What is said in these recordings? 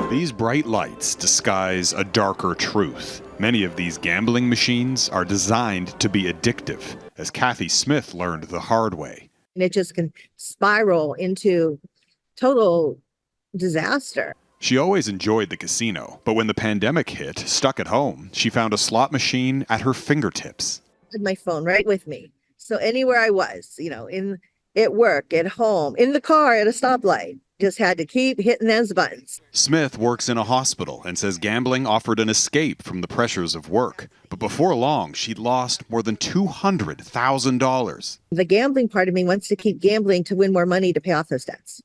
These bright lights disguise a darker truth. Many of these gambling machines are designed to be addictive, as Kathy Smith learned the hard way. And it just can spiral into total disaster. She always enjoyed the casino, but when the pandemic hit, stuck at home, she found a slot machine at her fingertips. I had my phone right with me. So anywhere I was, at work, at home, in the car, at a stoplight, just had to keep hitting those buttons. Smith works in a hospital and says gambling offered an escape from the pressures of work. But before long, she'd lost more than $200,000. The gambling part of me wants to keep gambling to win more money to pay off those debts.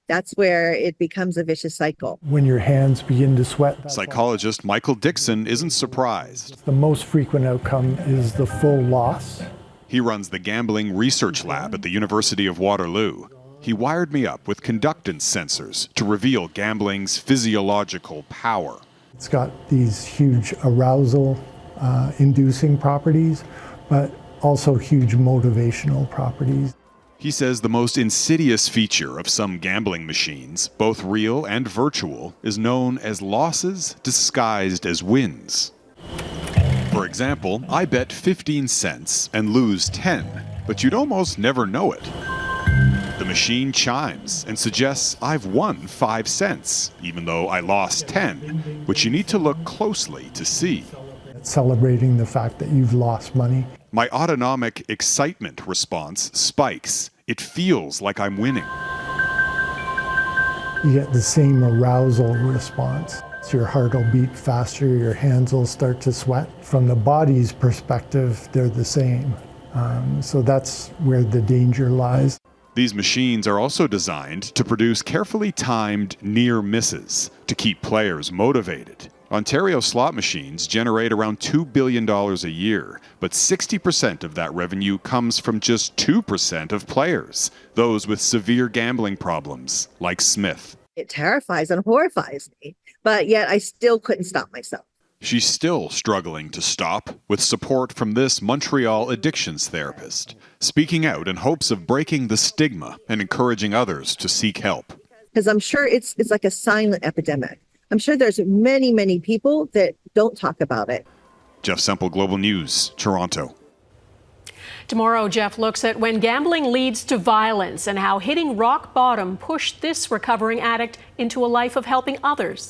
That's where it becomes a vicious cycle. When your hands begin to sweat. Psychologist Michael Dixon isn't surprised. The most frequent outcome is the full loss. He runs the Gambling Research Lab at the University of Waterloo. He wired me up with conductance sensors to reveal gambling's physiological power. It's got these huge arousal inducing properties, but also huge motivational properties. He says the most insidious feature of some gambling machines, both real and virtual, is known as losses disguised as wins. For example, I bet 15 cents and lose 10, but you'd almost never know it. The machine chimes and suggests I've won 5 cents, even though I lost 10, which you need to look closely to see. Celebrating the fact that you've lost money. My autonomic excitement response spikes. It feels like I'm winning. You get the same arousal response. So your heart will beat faster, your hands will start to sweat. From the body's perspective, they're the same. So that's where the danger lies. These machines are also designed to produce carefully timed near misses to keep players motivated. Ontario slot machines generate around $2 billion a year, but 60% of that revenue comes from just 2% of players, those with severe gambling problems, like Smith. It terrifies and horrifies me, but yet I still couldn't stop myself. She's still struggling to stop, with support from this Montreal addictions therapist, speaking out in hopes of breaking the stigma and encouraging others to seek help. Because I'm sure it's like a silent epidemic. I'm sure there's many, many people that don't talk about it. Jeff Semple, Global News, Toronto. Tomorrow, Jeff looks at when gambling leads to violence and how hitting rock bottom pushed this recovering addict into a life of helping others.